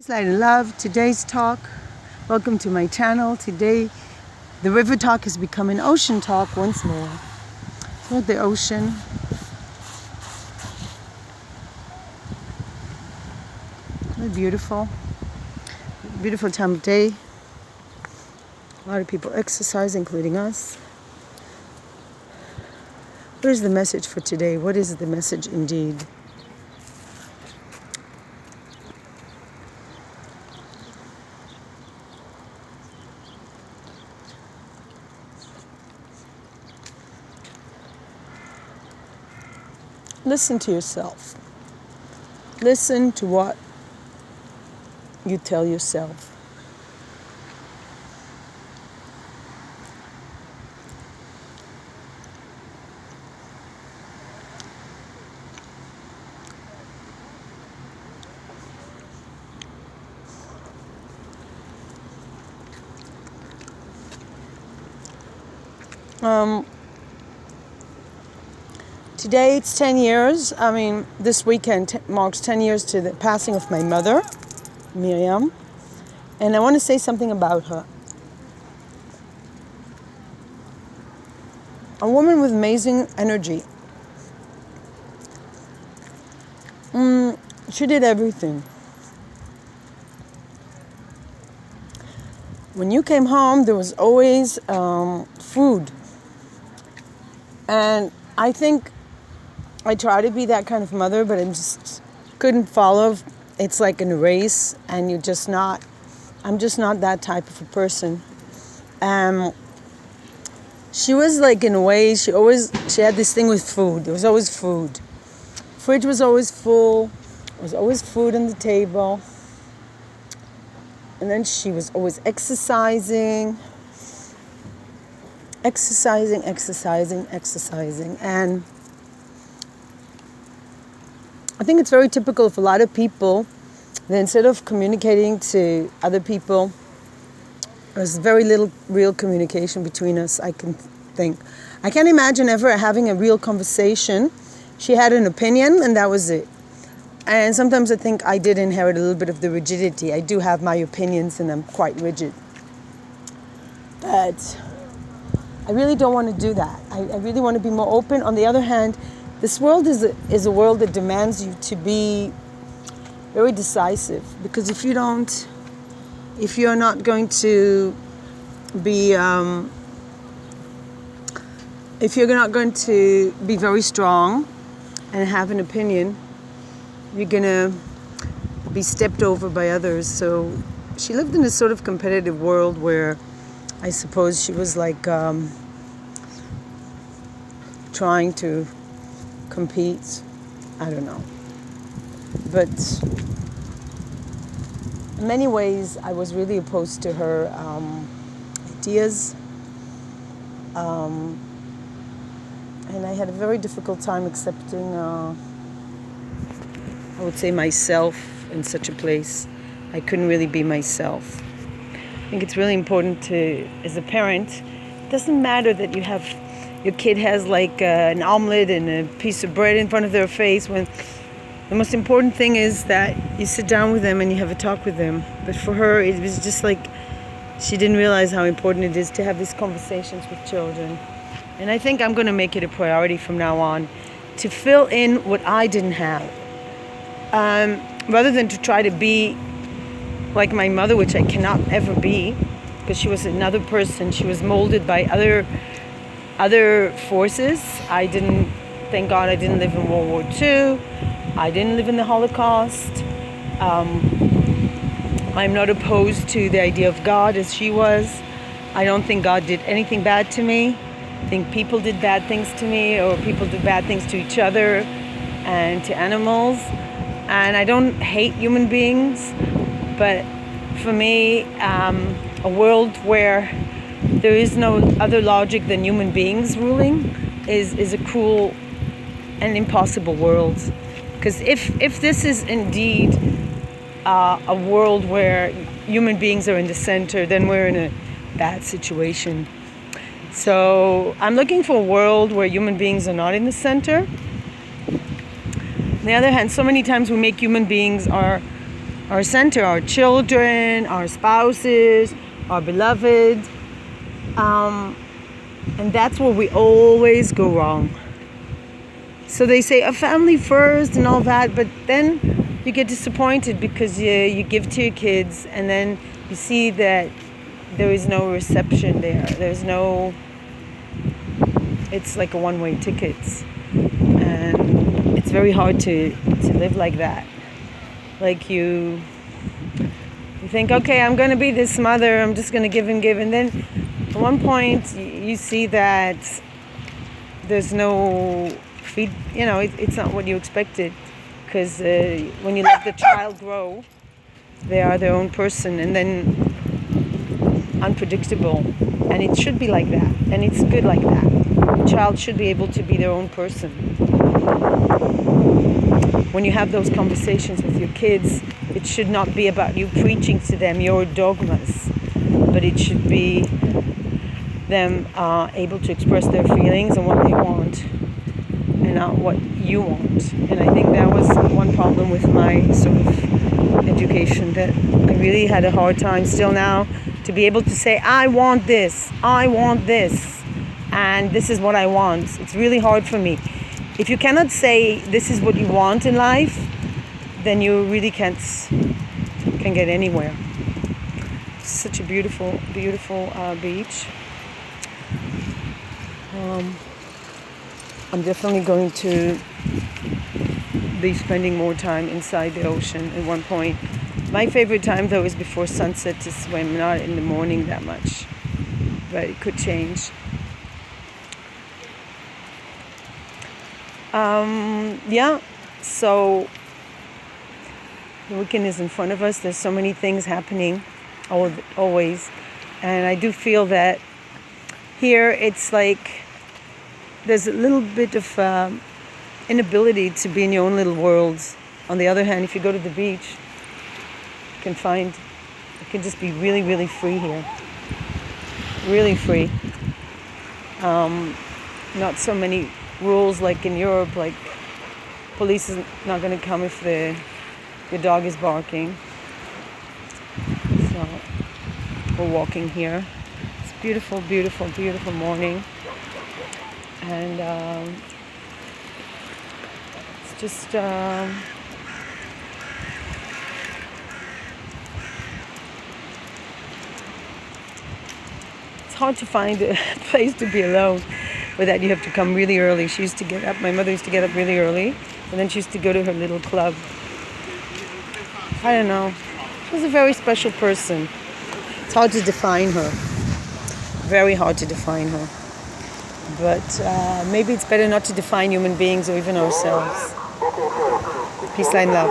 Light and love, today's talk. Welcome to my channel. Today, the river talk has become an ocean talk once more. We're at the ocean. Very beautiful. Beautiful time of day. A lot of people exercise, including us. What is the message for today? What is the message indeed? Listen to yourself. Listen to what you tell yourself. Today it's 10 years. This weekend marks 10 years to the passing of my mother, Miriam. And I want to say something about her. A woman with amazing energy. She did everything. When you came home, there was always food. And I think I try to be that kind of mother, but I just couldn't follow. It's like in a race, and I'm just not that type of a person. She was like, in a way, she had this thing with food. There was always food. Fridge was always full. There was always food on the table. And then she was always exercising. And I think it's very typical of a lot of people that instead of communicating to other people, there's very little real communication between us, I can think. I can't imagine ever having a real conversation. She had an opinion and that was it. And sometimes I think I did inherit a little bit of the rigidity. I do have my opinions and I'm quite rigid. But I really don't want to do that. I really want to be more open. On the other hand, this world is a world that demands you to be very decisive. Because if you're not going to be, if you're not going to be very strong and have an opinion, you're going to be stepped over by others. So she lived in a sort of competitive world where I suppose she was like trying to compete. I don't know. But in many ways, I was really opposed to her ideas. And I had a very difficult time accepting, I would say, myself in such a place. I couldn't really be myself. I think it's really important to, as a parent, it doesn't matter that your kid has like an omelet and a piece of bread in front of their face. When the most important thing is that you sit down with them and you have a talk with them. But for her, it was just like she didn't realize how important it is to have these conversations with children. And I think I'm going to make it a priority from now on to fill in what I didn't have. Rather than to try to be like my mother, which I cannot ever be, because she was another person. She was molded by other forces. Thank God I didn't live in World War II. I didn't live in the Holocaust. I'm not opposed to the idea of God as she was. I don't think God did anything bad to me. I think people did bad things to me, or people do bad things to each other and to animals. And I don't hate human beings, but for me, a world where there is no other logic than human beings ruling is a cruel and impossible world. Because if this is indeed a world where human beings are in the center, then we're in a bad situation. So I'm looking for a world where human beings are not in the center. On the other hand, so many times we make human beings our our center, our children, our spouses, our beloved. And that's where we always go wrong. So they say a family first and all that, but then you get disappointed because you give to your kids and then you see that there is no reception there. It's like a one-way ticket. And it's very hard to live like that. Like you think, okay, I'm going to be this mother, I'm just going to give and give. And then at one point you see that there's no it's not what you expected. Because when you let the child grow, they are their own person and then unpredictable. And it should be like that. And it's good like that. The child should be able to be their own person. When you have those conversations with your kids, it should not be about you preaching to them your dogmas, but it should be them able to express their feelings and what they want and not what you want. And I think that was one problem with my sort of education, that I really had a hard time still now to be able to say, I want this, and this is what I want. It's really hard for me. If you cannot say this is what you want in life, then you really can get anywhere. It's such a beautiful, beautiful beach. I'm definitely going to be spending more time inside the ocean at one point. My favorite time though is before sunset to swim, not in the morning that much, but it could change. So the weekend is in front of us. There's so many things happening always, and I do feel that here it's like there's a little bit of inability to be in your own little worlds. On the other hand, if you go to the beach, you can just be really, really free here. Really free. Not so many rules like in Europe, like police is not going to come if your dog is barking. So we're walking here. It's beautiful, beautiful, beautiful morning. And it's just it's hard to find a place to be alone. With that, you have to come really early. My mother used to get up really early, and then she used to go to her little club. I don't know. She was a very special person. It's hard to define her. Very hard to define her. But maybe it's better not to define human beings or even ourselves. Peace and love.